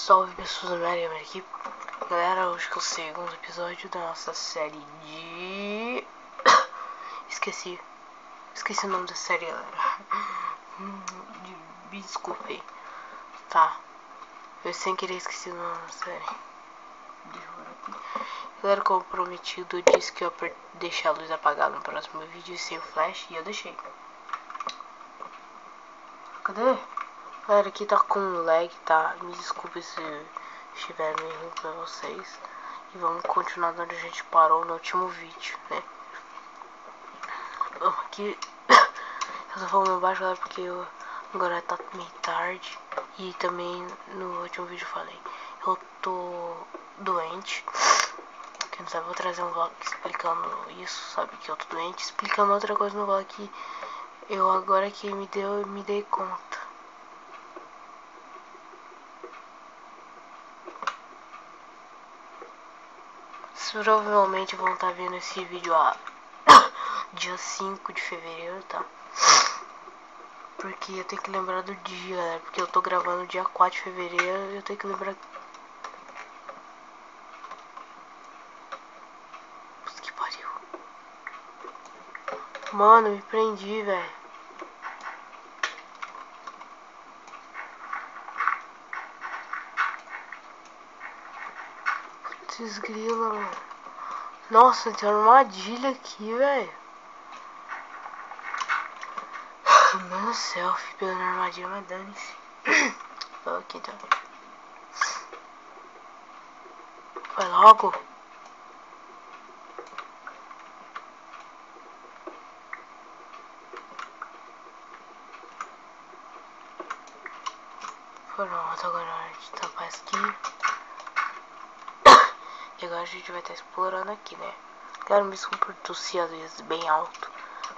Salve pessoas da minha área aqui. Galera, hoje que é o segundo episódio da nossa série de... Esqueci o nome da série, galera. Me desculpem. Tá. Eu sem querer esqueci o nome da série. Deixa eu ver aqui. Galera, como prometido, eu disse que eu ia deixar a luz apagada no próximo vídeo sem o flash e eu deixei. Cadê? Galera, aqui tá com lag, tá? Me desculpe se estiver meio ruim pra vocês. E vamos continuar onde a gente parou no último vídeo, né? Aqui eu tô falando baixo, galera, porque agora tá meio tarde. E também no último vídeo eu falei, eu tô doente. Quem não sabe, eu vou trazer um vlog explicando isso, sabe? Que eu tô doente, explicando outra coisa no vlog que eu agora que me dei conta. Provavelmente vão estar vendo esse vídeo dia 5 de fevereiro, tá? Porque eu tenho que lembrar do dia, galera. Porque eu tô gravando dia 4 de fevereiro e eu tenho que lembrar. Puta que pariu. Mano, me prendi, velho. Putz, grila, mano. Nossa, tem uma armadilha aqui, velho. Meu Deus do céu, fui pegando a armadilha, mas dane-se. Ok, então. Vai logo. Pronto, agora é hora de tapar isso aqui. E agora a gente vai estar explorando aqui, né? Claro, me desculpa por tossir às vezes bem alto,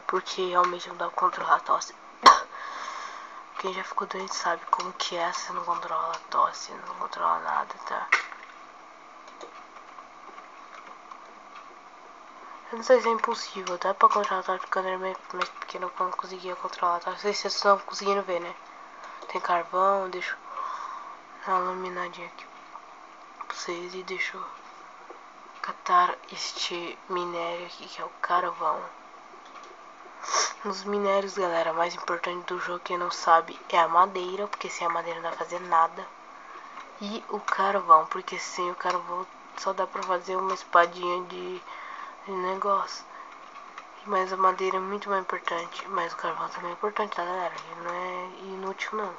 porque realmente não dá pra controlar a tosse. Quem já ficou doente sabe como que é, você não controla a tosse, não controla nada, tá? Eu não sei se é impossível, dá pra controlar a tosse porque eu era mais pequeno, eu não conseguia controlar a tosse. Não sei se vocês estão conseguindo ver, né? Tem carvão, deixa eu dar uma iluminadinha aqui pra vocês e deixa eu catar este minério aqui que é o carvão. Os minérios, galera, mais importante do jogo, quem não sabe, é a madeira, porque sem a madeira não dá pra fazer nada. E o carvão, porque sem o carvão só dá pra fazer uma espadinha de negócio. Mas a madeira é muito mais importante, mas o carvão também é importante, tá, galera? Ele não é inútil, não.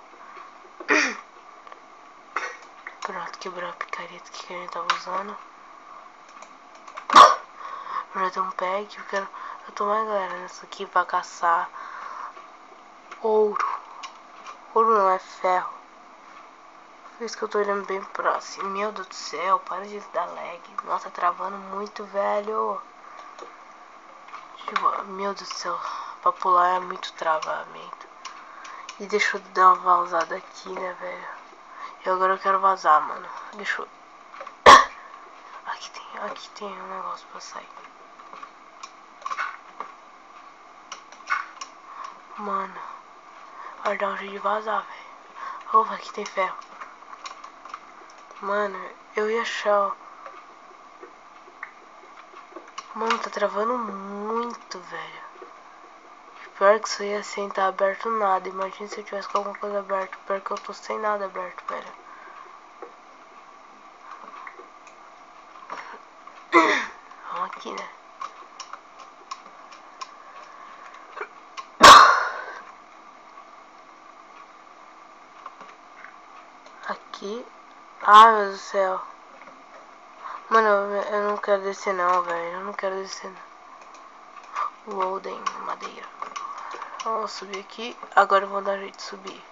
Pronto, quebrou a picareta que a gente tava usando. Já deu um pé que eu tô mais, galera, nessa aqui pra caçar ouro. Ouro não, é ferro. Por isso que eu tô olhando bem próximo. Meu Deus do céu, para de dar lag. Nossa, tá travando muito, velho. Meu Deus do céu, pra pular é muito travamento. E deixa eu dar uma vazada aqui, né, velho. E agora eu quero vazar, mano. Deixa eu... Aqui tem um negócio pra sair. Mano, vai dar um jeito de vazar, velho. Opa, aqui tem ferro. Mano, eu ia achar... Mano, tá travando muito, velho. Pior que isso ia sem estar aberto nada. Imagina se eu tivesse com alguma coisa aberta. Pior que eu tô sem nada aberto, velho. Vamos aqui, né? Aqui. Ai, meu Deus do céu. Mano, eu não quero descer não, velho. Eu não quero descer não. Loading, madeira. Vamos subir aqui. Agora eu vou dar jeito de subir.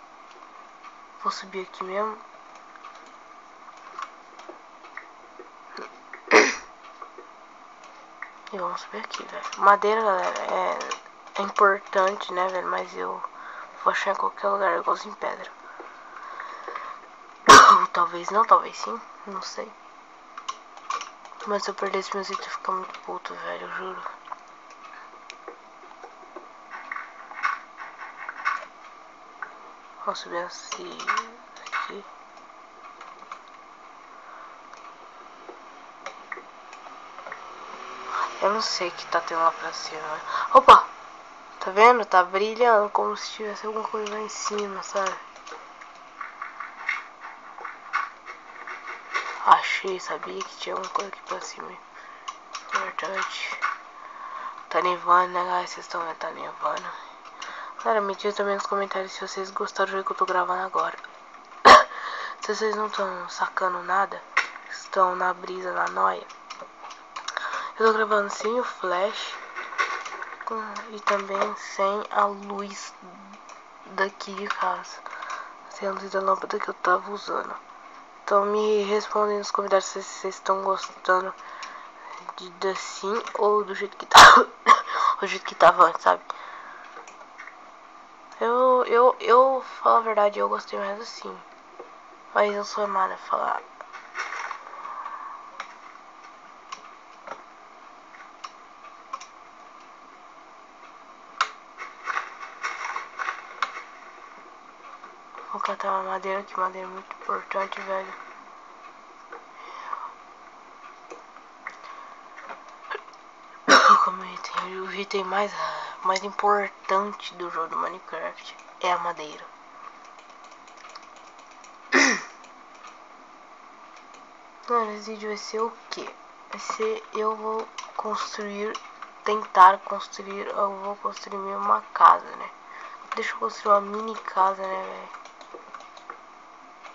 Vou subir aqui mesmo. E vamos subir aqui, velho. Madeira, galera, é importante, né, velho? Mas eu vou achar em qualquer lugar, igualzinho pedra. Talvez não, talvez sim. Não sei. Mas se eu perder esse meu item, eu ficar muito puto, velho, eu juro. Vamos subir assim, aqui. Eu não sei o que tá tendo lá pra cima. Opa! Tá vendo? Tá brilhando como se tivesse alguma coisa lá em cima, sabe? Achei, sabia que tinha alguma coisa aqui pra cima. Verdade. Tá nevando, né, galera? Vocês estão vendo? Tá nevando. Galera, me diz também nos comentários se vocês gostaram do jeito que eu tô gravando agora. Se vocês não estão sacando nada, estão na brisa, na noia. Eu tô gravando sem o flash e também sem a luz daqui de casa. Sem a luz da lâmpada que eu tava usando. Então me respondem nos comentários se vocês estão gostando de assim ou do jeito que tava, do jeito que tava antes, sabe? Eu falo a verdade, eu gostei mais assim. Mas eu sou amada a falar. Vou catar uma madeira, que madeira é muito importante, velho. Como o item mais importante do jogo do Minecraft é a madeira. Mano, esse vídeo vai ser o que? Vai ser eu vou tentar construir uma casa, né? Deixa eu construir uma mini casa, né, velho?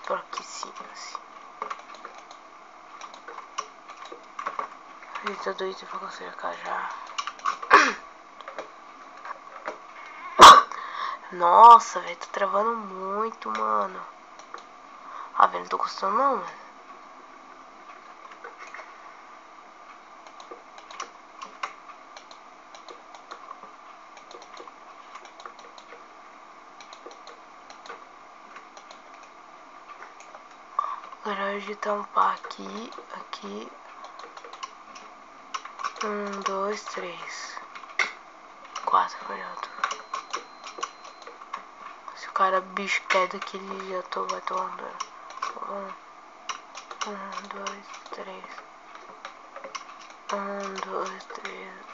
Por aqui sim, assim. Ele tá doido pra construir a casa já. Nossa, velho, tô travando muito, mano. Ah, velho, não tô gostando não, mano. Agora de tampar aqui. 1, 2, 3, 4, pronto. Se o cara bicho quer daqui, ele já vai tomando dano. 1, 2, 3. 1, 2, 3.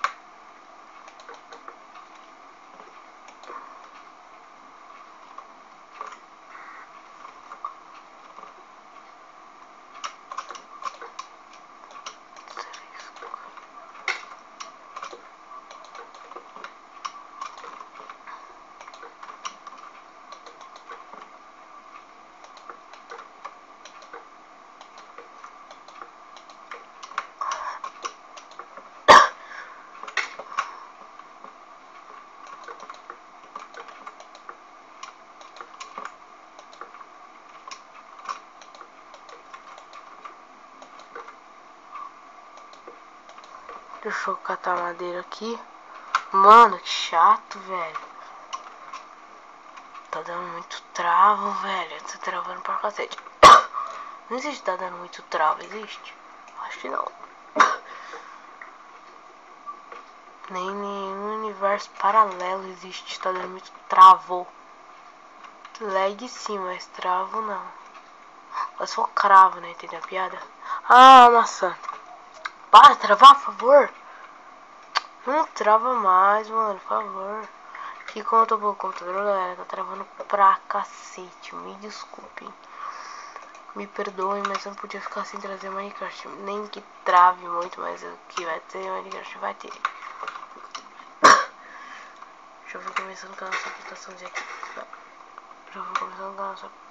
Deixa eu catar a madeira aqui. Mano, que chato, velho. Tá dando muito travo, velho. Tá travando pra cacete. Não existe tá dando muito travo, existe? Acho que não. Nem nenhum universo paralelo existe, tá dando muito travo. Lag sim, mas travo não. Mas se for cravo, né? Entendeu a piada? Ah, maçã. Para de travar, por favor. Não trava mais, mano, por favor. Aqui como eu tô pelo computador, galera, tá travando pra cacete. Me desculpem. Me perdoem, mas eu não podia ficar sem trazer Minecraft. Nem que trave muito, mas o que vai ter Minecraft vai ter. Já vou começando com a nossa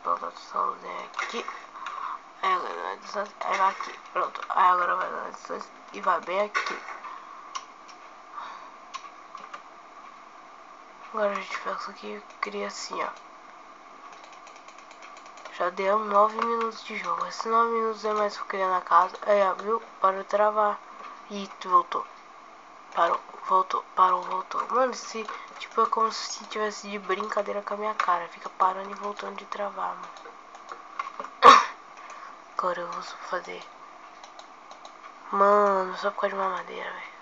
plantaçãozinha aqui. Aqui. Aí agora vai distância. Aí vai aqui. Pronto. Aí agora vai na distância. E vai bem aqui. Agora a gente faz isso aqui. Cria assim, ó. Já deu 9 minutos de jogo. Esses 9 minutos é mais pra criar na casa. Aí, ó, viu? Parou de travar. E voltou. Voltou. Mano, tipo, é como se tivesse de brincadeira com a minha cara. Fica parando e voltando de travar, mano. Agora eu vou fazer. Mano, só por causa de uma madeira, velho.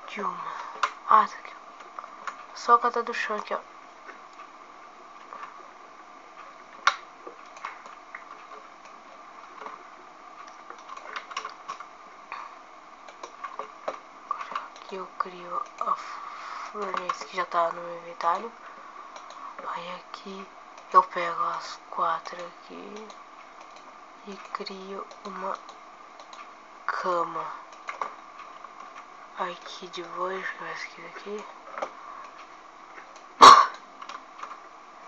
De uma. Ah, tá aqui. Só catar do chão aqui, ó. aqui eu crio a fornece que já tá no meu inventário. Aí aqui eu pego as 4 aqui e crio uma cama. Aqui de boi, que vai ser aqui.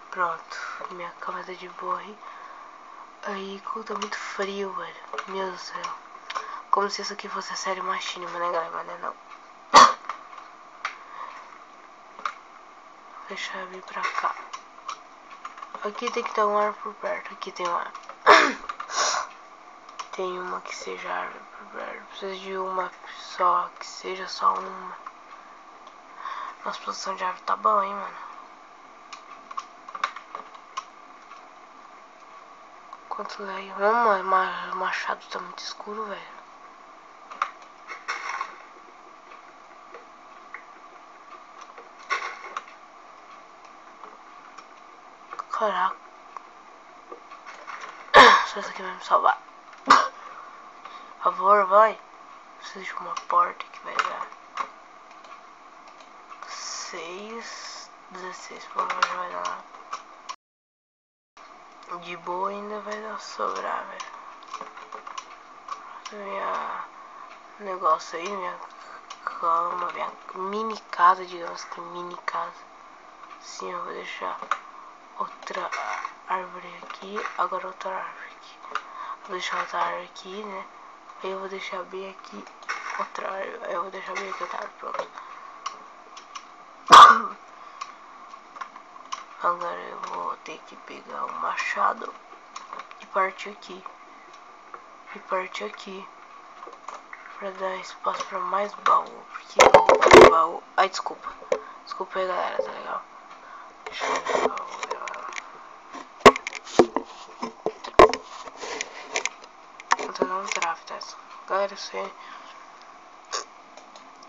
Pronto, minha cama tá de boi. Aí, como tá muito frio, velho. Meu Deus do céu. Como se isso aqui fosse a série Machine, mas né, galera? Mas não. Deixa eu abrir pra cá. Aqui tem que ter um árvore por perto. Aqui tem uma. Tem uma que seja árvore por perto. Precisa de uma só, que seja só uma. Nossa, posição de árvore tá bom, hein, mano. Quanto lag. Mano, o machado tá muito escuro, velho. Caraca. Só isso aqui vai me salvar. Por favor, vai. Preciso de uma porta que vai dar 6, 16. Por favor, já vai dar. De boa ainda vai dar sobrar, velho. Minha negócio aí, minha cama, minha mini casa, digamos que mini casa. Sim, eu vou deixar outra árvore aqui, agora outra árvore aqui. Vou deixar outra árvore aqui, né? Aí eu vou deixar bem aqui outra árvore. Aí eu vou deixar bem aqui outra árvore, pronto. Agora eu vou ter que pegar o machado e partir aqui. E partir aqui. Pra dar espaço pra mais baú. Porque o baú... Ai, desculpa. Desculpa aí, galera, tá legal? Deixa eu ver o baú. Então não trava, tá? Galera, você...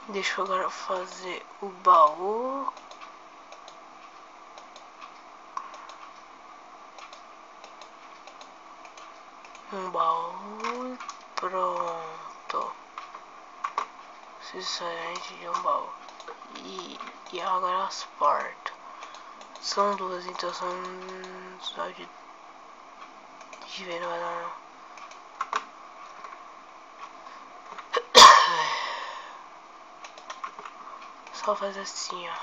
Deixa eu agora fazer o baú. Um baú. Pronto. Sinceramente de um baú. E agora as portas. São duas, então são só de ver, não vai dar não. Só fazer assim, ó.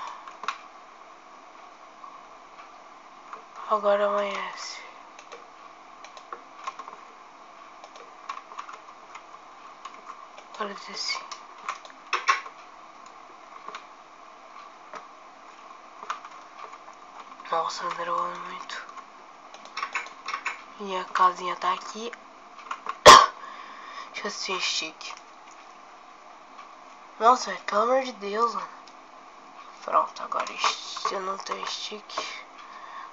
Agora amanhece. Agora desci. Nossa, andou muito. E a casinha tá aqui. Deixa eu assistir stick. Nossa, velho, pelo amor de Deus, mano. Pronto, agora eu não tenho stick.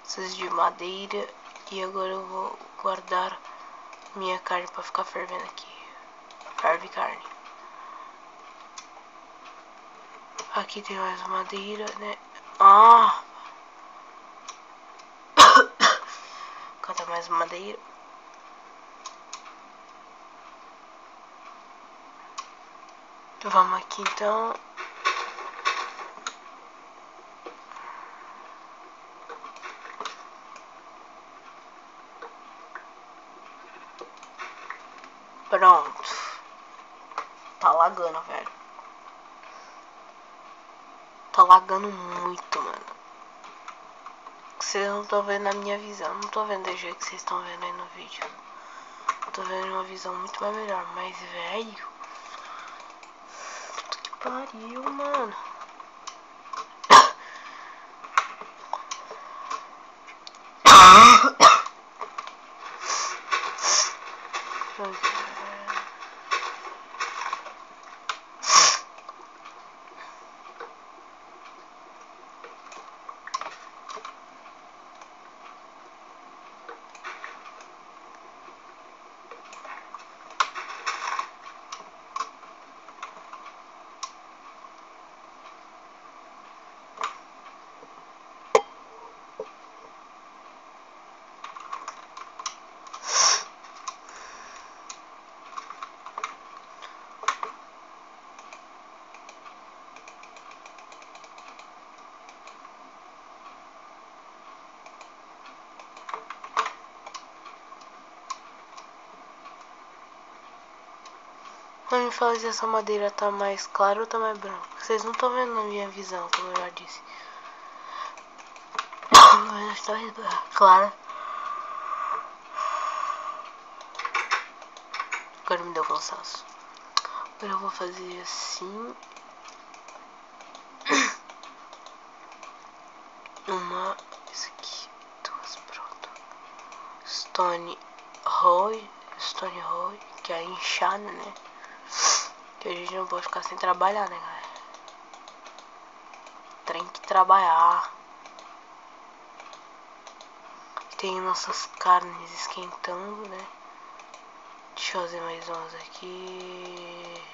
Preciso de madeira. E agora eu vou guardar minha carne pra ficar fervendo aqui. Ferve carne. Aqui tem mais madeira, né? Ah! Cadê mais madeira? Vamos aqui então. Pronto. Tá lagando, velho. Tá lagando muito, mano. Vocês não estão vendo a minha visão. Não tô vendo do jeito que vocês estão vendo aí no vídeo. Tô vendo uma visão muito mais melhor. Mas, velho. Puta que pariu, mano. Mas me fala se essa madeira tá mais clara ou tá mais branca. Vocês não estão vendo na minha visão, como eu já disse. Mas está mais clara. Agora me deu cansaço. Agora eu vou fazer assim. Isso aqui, duas, pronto. Stone Roy, que é inchada, né? Que a gente não pode ficar sem trabalhar, né, galera? Tem que trabalhar. Tem nossas carnes esquentando, né? Deixa eu fazer mais umas aqui.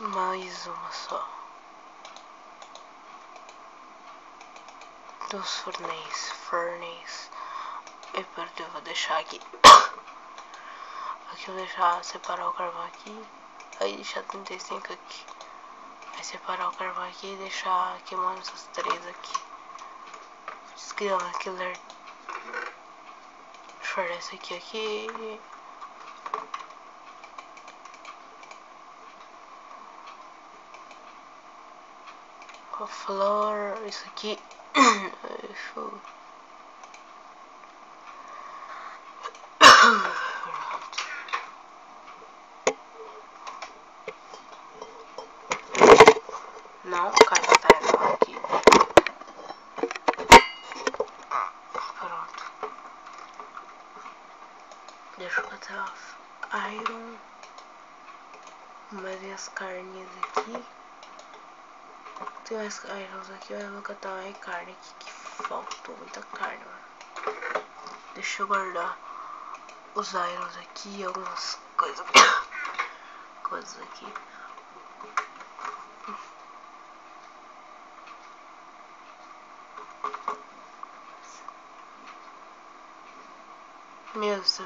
Mais uma só. Dos furnace. E eu vou deixar aqui. Aqui eu vou deixar separar o carvão aqui. Aí deixar 35 aqui. Aí separar o carvão aqui e deixar queimando essas três aqui. Escrevendo killer. Furnace aqui. A flor, isso aqui. Não, cara, tá errado aqui. Pronto. Deixa eu botar iron. Mais as carnes aqui. Tem mais irons aqui, mas eu vou catar mais carne aqui, que faltou muita carne, mano. Deixa eu guardar os irons aqui e algumas coisas aqui. Meu Deus,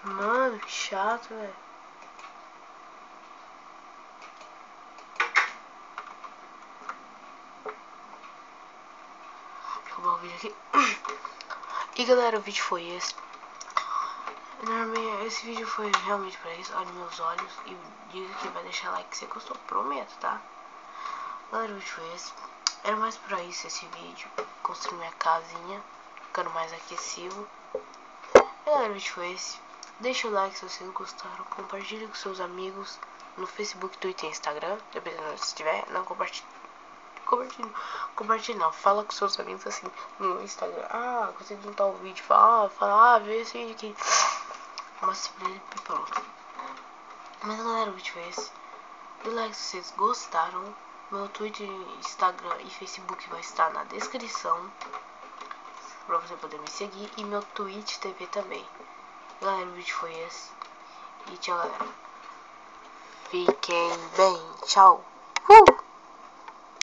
mano, que chato, velho. Deixa eu acabar o vídeo aqui. E galera, o vídeo foi esse. Esse vídeo foi realmente pra isso. Olha meus olhos e diga que vai deixar like se gostou, prometo, tá? Galera, o vídeo foi esse. Era mais pra isso esse vídeo. Construir minha casinha, ficando mais aquecido. Galera, o vídeo foi esse. Deixa o like se vocês gostaram. Compartilhe com seus amigos no Facebook, Twitter e Instagram. Dependendo se tiver, não compartilhe. Compartilhe não. Fala com seus amigos assim no Instagram. Ah, gostei de montar o vídeo. Fala, vê esse vídeo aqui. Mostra pra ele e pronto. Mas galera, o vídeo foi esse. Dê like se vocês gostaram. Meu Twitter, Instagram e Facebook vai estar na descrição pra você poder me seguir. E meu Twitch TV também. Galera, o vídeo foi esse. E tchau, galera. Fiquem bem. Tchau.